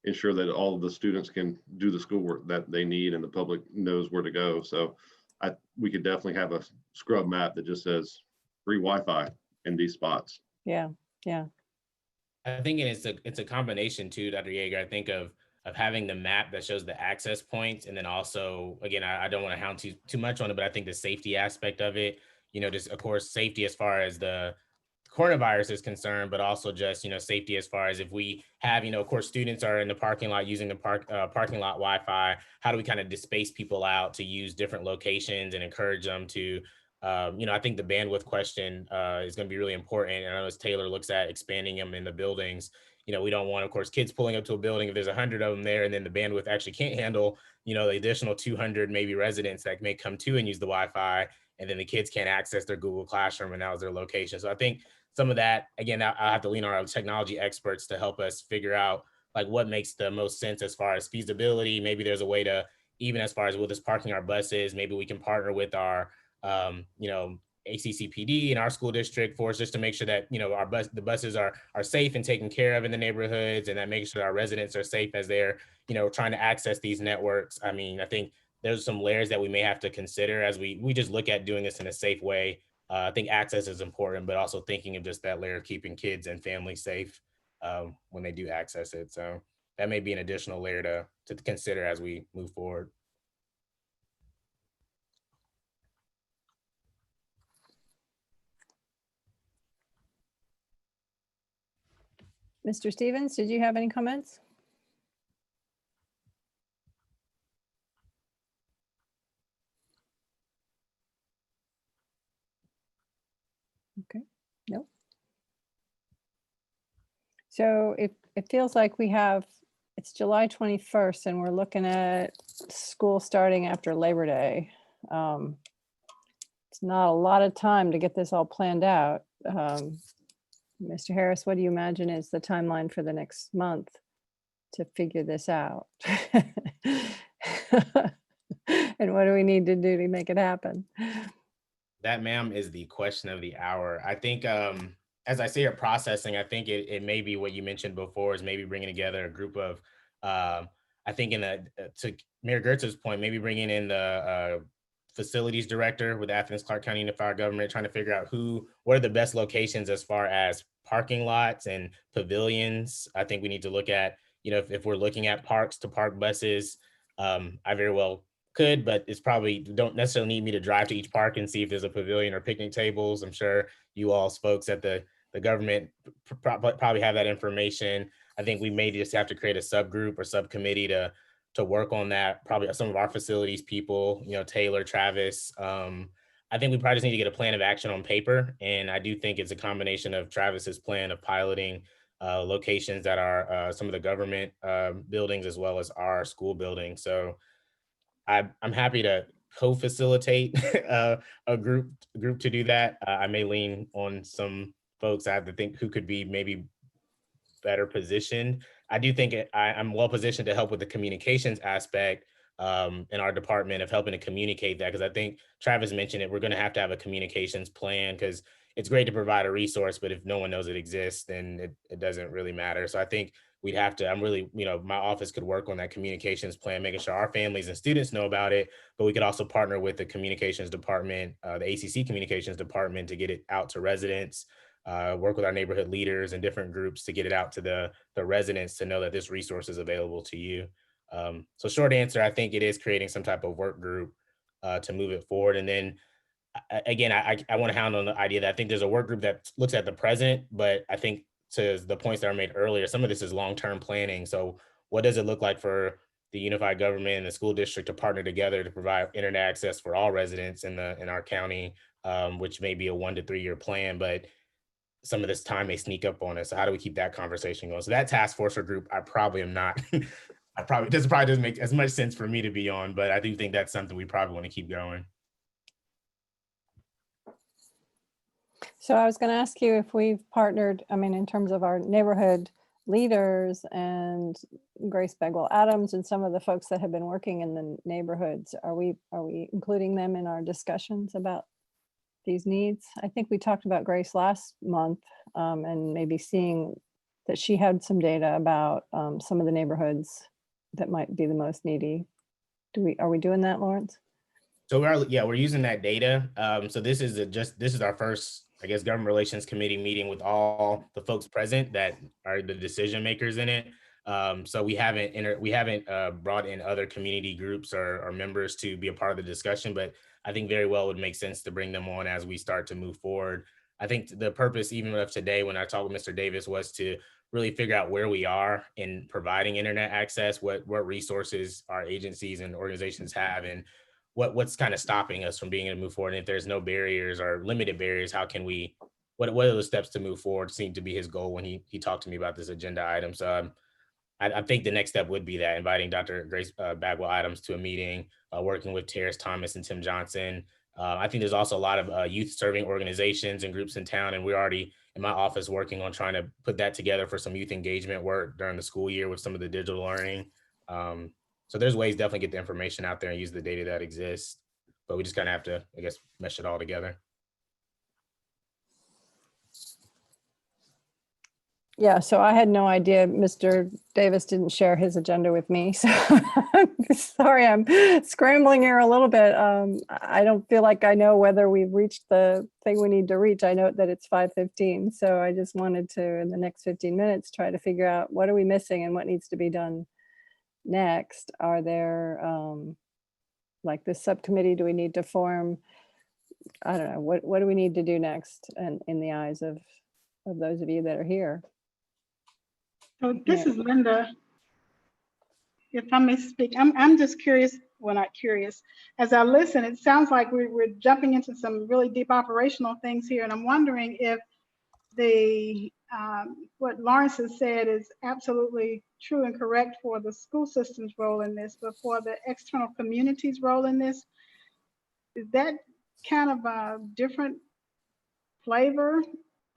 Speaker 6: ensure that all of the students can do the schoolwork that they need and the public knows where to go. So we could definitely have a scrub map that just says free Wi-Fi in these spots.
Speaker 1: Yeah.
Speaker 5: I think it's a combination too, Dr. Yeager. I think of having the map that shows the access points, and then also, again, I don't want to hound too much on it, but I think the safety aspect of it, just of course safety as far as the coronavirus is concerned, but also just, safety as far as if we have, of course, students are in the parking lot using the parking lot Wi-Fi. How do we kind of dispace people out to use different locations and encourage them to, I think the bandwidth question is going to be really important. And I know as Taylor looks at expanding them in the buildings, we don't want, of course, kids pulling up to a building if there's 100 of them there, and then the bandwidth actually can't handle, the additional 200 maybe residents that may come to and use the Wi-Fi, and then the kids can't access their Google Classroom, and that was their location. So I think some of that, again, I have to lean on our technology experts to help us figure out like what makes the most sense as far as feasibility. Maybe there's a way to, even as far as with us parking our buses, maybe we can partner with our, ACCPD in our school district for us just to make sure that, the buses are safe and taken care of in the neighborhoods, and that makes sure our residents are safe as they're, trying to access these networks. I mean, I think there's some layers that we may have to consider as we just look at doing this in a safe way. I think access is important, but also thinking of just that layer of keeping kids and families safe when they do access it. So that may be an additional layer to consider as we move forward.
Speaker 1: Mr. Stevens, did you have any comments? Okay, no. So it feels like it's July 21st and we're looking at school starting after Labor Day. It's not a lot of time to get this all planned out. Mr. Harris, what do you imagine is the timeline for the next month to figure this out? And what do we need to do to make it happen?
Speaker 5: That, ma'am, is the question of the hour. I think, as I say, processing, I think it may be what you mentioned before is maybe bringing together a group of, I think to Mayor Gertz's point, maybe bringing in the facilities director with Athens Clarke County Unified Government, trying to figure out what are the best locations as far as parking lots and pavilions. I think we need to look at, if we're looking at parks to park buses, I very well could, but it's probably don't necessarily need me to drive to each park and see if there's a pavilion or picnic tables. I'm sure you all's folks at the government probably have that information. I think we may just have to create a subgroup or subcommittee to work on that. Probably some of our facilities people, Taylor, Travis. I think we probably just need to get a plan of action on paper. And I do think it's a combination of Travis's plan of piloting locations that are some of the government buildings as well as our school buildings. So I'm happy to co-facilitate a group to do that. I may lean on some folks I have to think who could be maybe better positioned. I do think I'm well positioned to help with the communications aspect in our department of helping to communicate that, because I think Travis mentioned it. We're going to have a communications plan, because it's great to provide a resource, but if no one knows it exists, then it doesn't really matter. So I think we'd have to, my office could work on that communications plan, making sure our families and students know about it, but we could also partner with the communications department, the ACC communications department, to get it out to residents, work with our neighborhood leaders and different groups to get it out to the residents to know that this resource is available to you. So short answer, I think it is creating some type of work group to move it forward. And then again, I want to hound on the idea that I think there's a work group that looks at the present, but I think to the points that were made earlier, some of this is long-term planning. So what does it look like for the unified government and the school district to partner together to provide internet access for all residents in our county, which may be a 1 to 3 year plan, but some of this time may sneak up on us. So how do we keep that conversation going? So that task force or group, I probably am not, this probably doesn't make as much sense for me to be on, but I do think that's something we probably want to keep going.
Speaker 1: So I was going to ask you if we've partnered, in terms of our neighborhood leaders and Grace Bagwell Adams and some of the folks that have been working in the neighborhoods, are we including them in our discussions about these needs? I think we talked about Grace last month and maybe seeing that she had some data about some of the neighborhoods that might be the most needy. Are we doing that, Lawrence?
Speaker 5: So we're using that data. So this is our first, I guess, government relations committee meeting with all the folks present that are the decision makers in it. So we haven't brought in other community groups or members to be a part of the discussion, but I think very well would make sense to bring them on as we start to move forward. I think the purpose even of today, when I talked with Mr. Davis, was to really figure out where we are in providing internet access, what resources our agencies and organizations have, and what's kind of stopping us from being able to move forward. And if there's no barriers or limited barriers, how can we, what are the steps to move forward seemed to be his goal when he talked to me about this agenda item. So I think the next step would be that inviting Dr. Grace Bagwell Adams to a meeting, working with Terrace Thomas and Tim Johnson. I think there's also a lot of youth serving organizations and groups in town. And we're already in my office working on trying to put that together for some youth engagement work during the school year with some of the digital learning. So there's ways definitely get the information out there and use the data that exists, but we just kind of have to, I guess, mesh it all together.
Speaker 1: Yeah, so I had no idea Mr. Davis didn't share his agenda with me. So I'm sorry, I'm scrambling here a little bit. I don't feel like I know whether we've reached the thing we need to reach. I know that it's 5:15. So I just wanted to, in the next 15 minutes, try to figure out what are we missing and what needs to be done next. Are there, like this subcommittee, do we need to form? I don't know, what do we need to do next and in the eyes of those of you that are here?
Speaker 9: So this is Linda. If I may speak, I'm just curious, well, not curious. As I listen, it sounds like we're jumping into some really deep operational things here. And I'm wondering if what Lawrence has said is absolutely true and correct for the school system's role in this, but for the external community's role in this, is that kind of a different flavor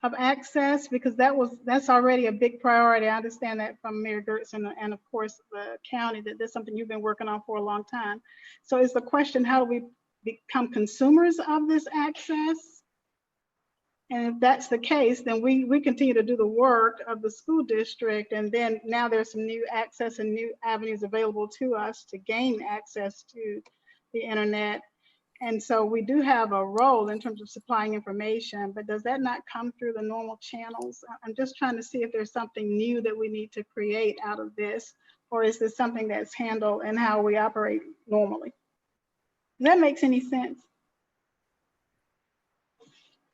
Speaker 9: of access? Because that's already a big priority. I understand that from Mayor Gertson and of course the county, that that's something you've been working on for a long time. So is the question, how do we become consumers of this access? And if that's the case, then we continue to do the work of the school district, and then now there's some new access and new avenues available to us to gain access to the internet. And so we do have a role in terms of supplying information, but does that not come through the normal channels? I'm just trying to see if there's something new that we need to create out of this, or is this something that's handled in how we operate normally? Does that make any sense?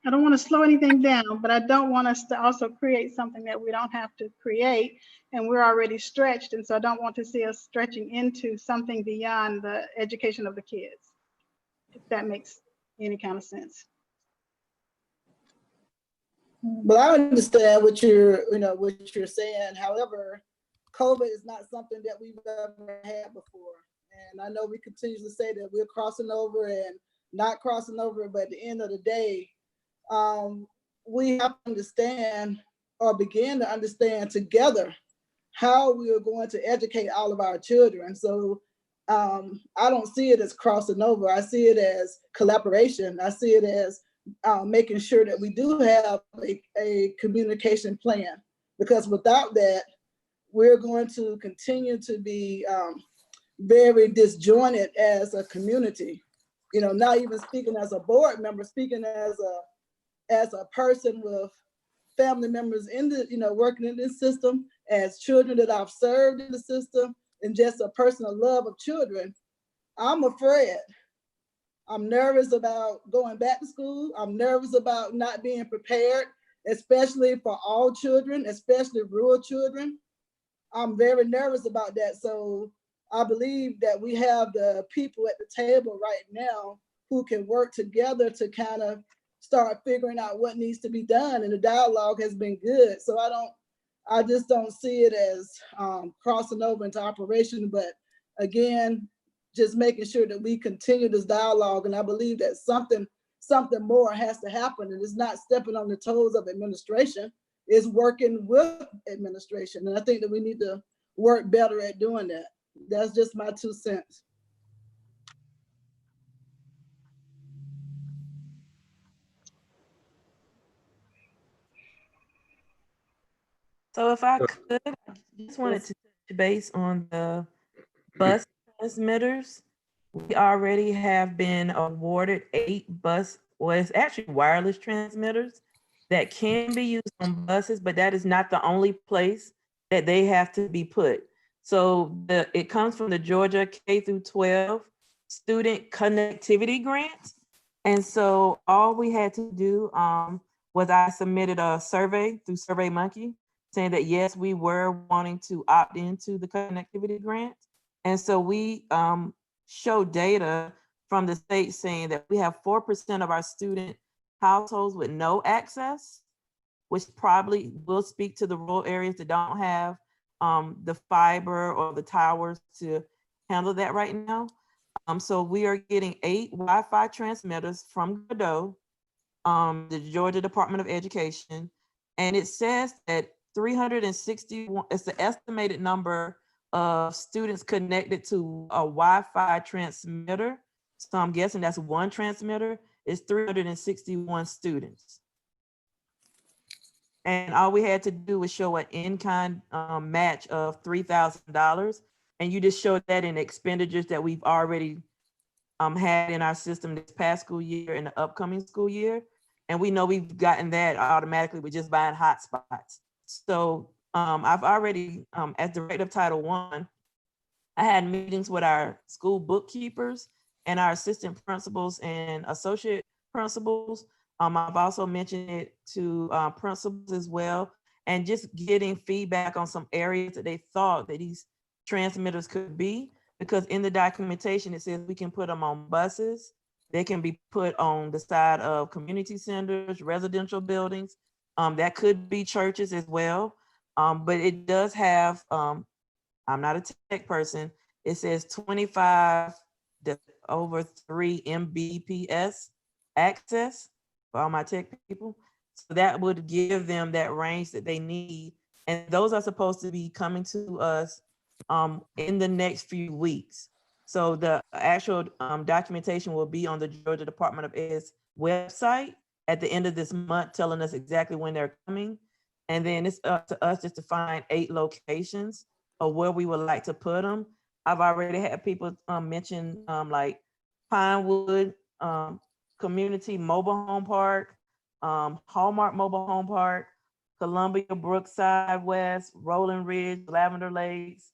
Speaker 9: I don't want to slow anything down, but I don't want us to also create something that we don't have to create, and we're already stretched. And so I don't want to see us stretching into something beyond the education of the kids, if that makes any kind of sense.
Speaker 11: But I understand what you're saying. However, COVID is not something that we've ever had before. And I know we continue to say that we're crossing over and not crossing over, but at the end of the day, we have to understand, or begin to understand together, how we are going to educate all of our children. So I don't see it as crossing over. I see it as collaboration. I see it as making sure that we do have a communication plan, because without that, we're going to continue to be very disjointed as a community. You know, not even speaking as a board member, speaking as a person with family members in the, working in this system, as children that I've served in the system, and just a personal love of children. I'm afraid. I'm nervous about going back to school. I'm nervous about not being prepared, especially for all children, especially rural children. I'm very nervous about that. So I believe that we have the people at the table right now who can work together to kind of start figuring out what needs to be done. And the dialogue has been good. So I just don't see it as crossing over into operation, but again, just making sure that we continue this dialogue. And I believe that something more has to happen, and it's not stepping on the toes of administration, it's working with administration. And I think that we need to work better at doing that. That's just my 2 cents.
Speaker 7: So if I could, I just wanted to touch base on the bus transmitters. We already have been awarded 8 bus, well, it's actually wireless transmitters that can be used on buses, but that is not the only place that they have to be put. So it comes from the Georgia K through 12 Student Connectivity Grant. And so all we had to do was I submitted a survey through SurveyMonkey saying that yes, we were wanting to opt into the connectivity grant. And so we show data from the state saying that we have 4% of our student households with no access, which probably will speak to the rural areas that don't have the fiber or the towers to handle that right now. So we are getting 8 Wi-Fi transmitters from Godot, the Georgia Department of Education. And it says that 361, it's the estimated number of students connected to a Wi-Fi transmitter. So I'm guessing that's one transmitter, is 361 students. And all we had to do was show an in-kind match of $3,000. And you just showed that in expenditures that we've already had in our system this past school year and the upcoming school year. And we know we've gotten that automatically with just buying hotspots. So I've already, as director of Title I, I had meetings with our school bookkeepers and our assistant principals and associate principals. I've also mentioned it to principals as well, and just getting feedback on some areas that they thought that these transmitters could be, because in the documentation, it says we can put them on buses. They can be put on the side of community centers, residential buildings. That could be churches as well. But it does have, I'm not a tech person, it says 25 over 3 Mbps access for all my tech people. So that would give them that range that they need. And those are supposed to be coming to us in the next few weeks. So the actual documentation will be on the Georgia Department of Ed's website at the end of this month, telling us exactly when they're coming. And then it's up to us just to find 8 locations of where we would like to put them. I've already had people mention like Pinewood Community Mobile Home Park, Hallmark Mobile Home Park, Columbia Brookside West, Rolling Ridge, Lavender Lakes.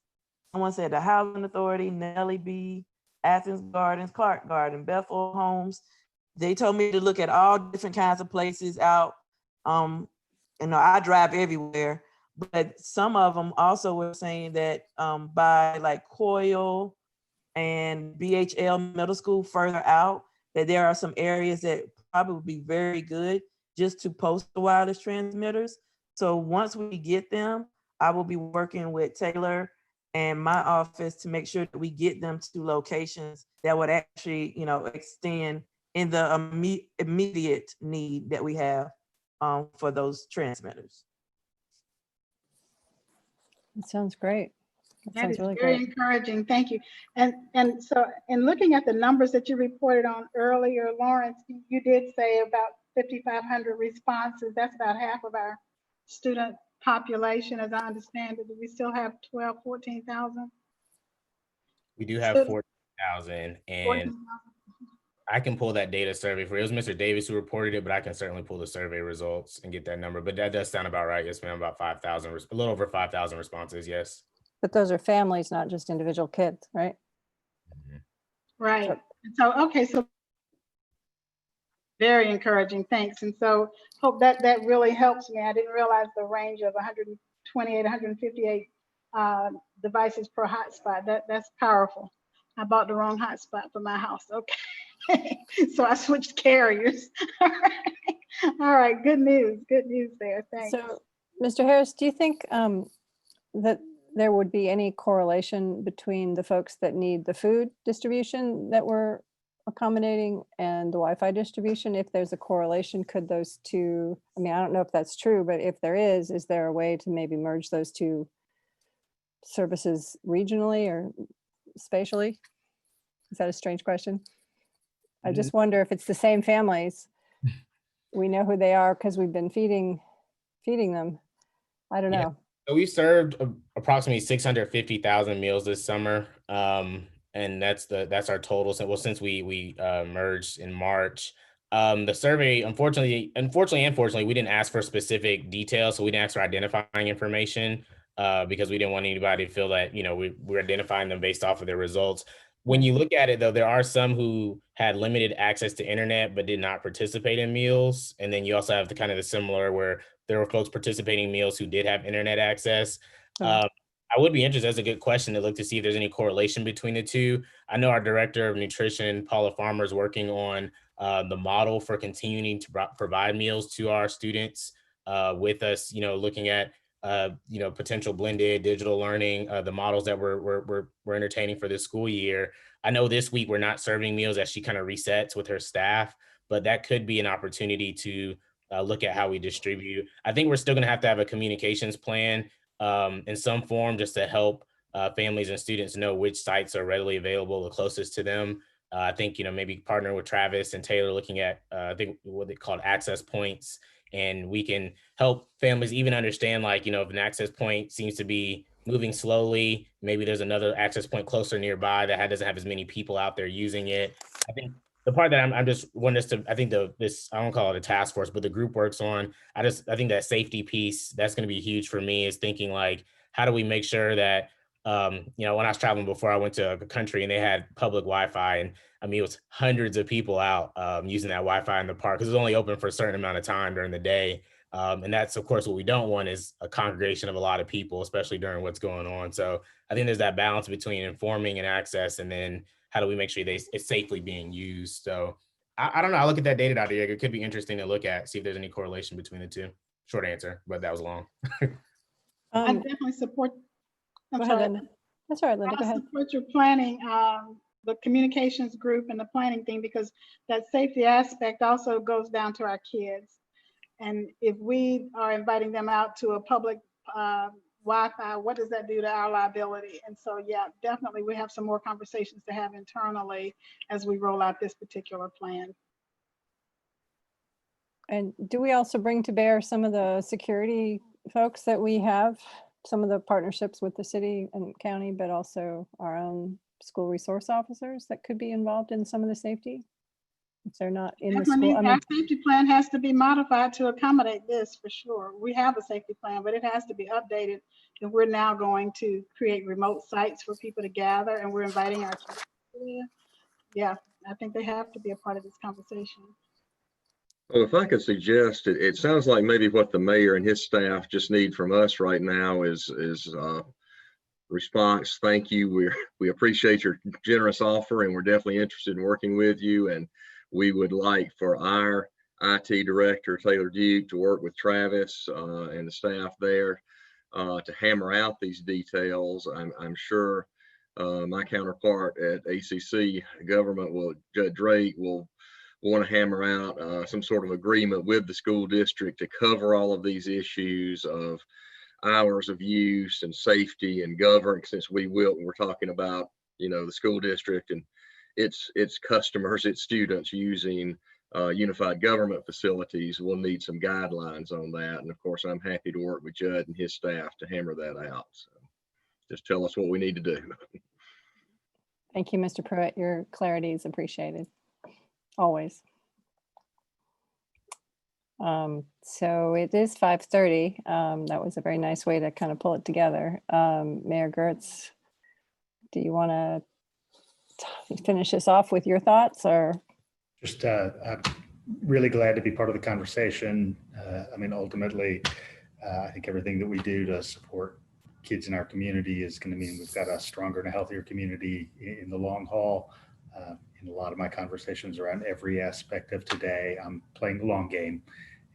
Speaker 7: Someone said the Housing Authority, Nellie B, Athens Gardens, Clark Garden, Bethel Homes. They told me to look at all different kinds of places out. You know, I drive everywhere, but some of them also were saying that by like Coyle and BHL Middle School further out, that there are some areas that probably would be very good just to post the wireless transmitters. So once we get them, I will be working with Taylor and my office to make sure that we get them to locations that would actually, you know, extend in the immediate need that we have for those transmitters.
Speaker 1: That sounds great.
Speaker 9: That
Speaker 1: sounds
Speaker 9: is
Speaker 1: really
Speaker 9: very
Speaker 1: great.
Speaker 9: encouraging. Thank you. And so in looking at the numbers that you reported on earlier, Lawrence, you did say about 5,500 responses. That's about half of our student population, as I understand it. Do we still have 12, 14,000?
Speaker 5: We do have 14,000, and
Speaker 9: 14,000.
Speaker 5: I can pull that data survey for you. It was Mr. Davis who reported it, but I can certainly pull the survey results and get that number. But that does sound about right. Yes, ma'am, about 5,000, a little over 5,000 responses. Yes.
Speaker 1: But those are families, not just individual kids, right?
Speaker 9: Right. So, okay, so very encouraging, thanks. And so hope that really helps me. I didn't realize the range of 128, 158 devices per hotspot. That's powerful. I bought the wrong hotspot for my house. Okay. So I switched carriers. All right, good news there, thanks.
Speaker 1: So, Mr. Harris, do you think that there would be any correlation between the folks that need the food distribution that we're accommodating and the Wi-Fi distribution? If there's a correlation, could those two, I mean, I don't know if that's true, but if there is there a way to maybe merge those two services regionally or spatially? Is that a strange question? I just wonder if it's the same families. We know who they are because we've been feeding them. I don't know.
Speaker 5: So we served approximately 650,000 meals this summer, and that's our total. So, well, since we merged in March, the survey, unfortunately, we didn't ask for specific details, so we didn't ask for identifying information because we didn't want anybody to feel that we're identifying them based off of their results. When you look at it, though, there are some who had limited access to internet but did not participate in meals, and then you also have the similar where there were folks participating in meals who did have internet access. I would be interested, that's a good question, to look to see if there's any correlation between the two. I know our director of nutrition, Paula Farmer, is working on the model for continuing to provide meals to our students with us, looking at potential blended digital learning, the models that we're entertaining for this school year. I know this week we're not serving meals as she kind of resets with her staff, but that could be an opportunity to look at how we distribute. I think we're still going to have a communications plan in some form just to help families and students know which sites are readily available, the closest to them. I think, maybe partner with Travis and Taylor looking at, I think what they call access points, and we can help families even understand, like, if an access point seems to be moving slowly, maybe there's another access point closer nearby that doesn't have as many people out there using it. I think the part that I'm just wanting us to, I think this, I don't call it a task force, but the group works on, I think that safety piece, that's going to be huge for me, is thinking like, how do we make sure that, when I was traveling before, I went to a country and they had public Wi-Fi, and I mean, it was hundreds of people out using that Wi-Fi in the park because it was only open for a certain amount of time during the day. And that's, of course, what we don't want is a congregation of a lot of people, especially during what's going on. So I think there's that balance between informing and access, and then how do we make sure it's safely being used? So I don't know. I look at that data, Dr. Yeager. It could be interesting to look at, see if there's any correlation between the two. Short answer, but that was long.
Speaker 9: I definitely support.
Speaker 1: Go ahead, Linda. That's all right, Linda. Go ahead.
Speaker 9: I support your planning, the communications group and the planning thing, because that safety aspect also goes down to our kids. And if we are inviting them out to a public Wi-Fi, what does that do to our liability? And so, yeah, definitely we have some more conversations to have internally as we roll out this particular plan.
Speaker 1: And do we also bring to bear some of the security folks that we have, some of the partnerships with the city and county, but also our own school resource officers that could be involved in some of the safety? If they're not in the
Speaker 9: Definitely,
Speaker 1: school. I mean,
Speaker 9: our safety plan has to be modified to accommodate this for sure. We have a safety plan, but it has to be updated. And we're now going to create remote sites for people to gather, and we're inviting our kids in. Yeah, I think they have to be a part of this conversation.
Speaker 13: Well, if I could suggest, it sounds like maybe what the mayor and his staff just need from us right now is response. Thank you. We appreciate your generous offer, and we're definitely interested in working with you. And we would like for our IT director, Taylor Duke, to work with Travis and the staff there to hammer out these details. I'm sure my counterpart at ACC government, Judge Drake, will want to hammer out some sort of agreement with the school district to cover all of these issues of hours of use and safety and governance, since we're talking about, the school district and its customers, its students using unified government facilities. We'll need some guidelines on that. And of course, I'm happy to work with Judd and his staff to hammer that out. So just tell us what we need to do.
Speaker 1: thank you, Mr. Pruitt. Your clarity is appreciated, always. So it is 5:30. That was a very nice way to kind of pull it together. Mayor Gertz, do you want to finish this off with your thoughts, or?
Speaker 8: Just, I'm really glad to be part of the conversation. I mean, ultimately, I think everything that we do to support kids in our community is going to mean we've got a stronger and a healthier community in the long haul. In a lot of my conversations around every aspect of today, I'm playing the long game,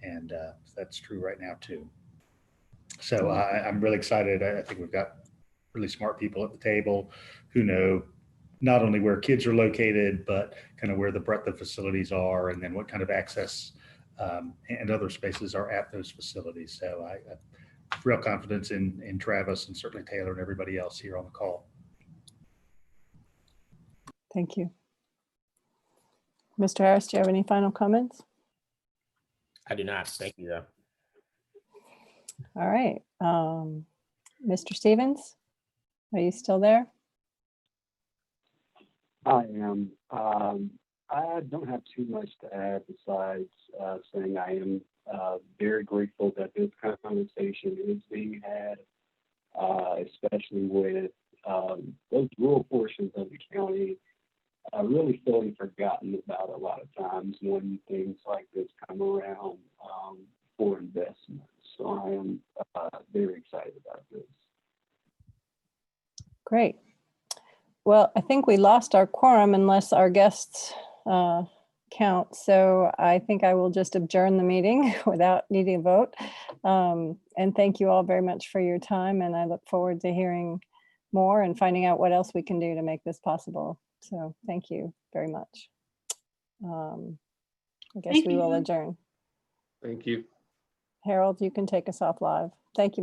Speaker 8: and that's true right now too. So I'm really excited. I think we've got really smart people at the table who know not only where kids are located, but kind of where the breadth of facilities are, and then what kind of access and other spaces are at those facilities. So I have real confidence in Travis and certainly Taylor and everybody else here on the call.
Speaker 1: Thank you. Mr. Harris, do you have any final comments?
Speaker 5: I do not. Thank you, though.
Speaker 1: All right. Mr. Stevens, are you still there?
Speaker 3: I am. I don't have too much to add besides saying I am very grateful that this kind of conversation is being had, especially with those rural portions of the county really feeling forgotten about a lot of times when things like this come around for investment. So I am very excited about this.
Speaker 1: Great. Well, I think we lost our quorum unless our guests count. So I think I will just adjourn the meeting without needing a vote. And thank you all very much for your time. And I look forward to hearing more and finding out what else we can do to make this possible. So thank you very much. I guess we will adjourn.
Speaker 6: Thank you.
Speaker 1: Harold, you can take us off live. Thank you.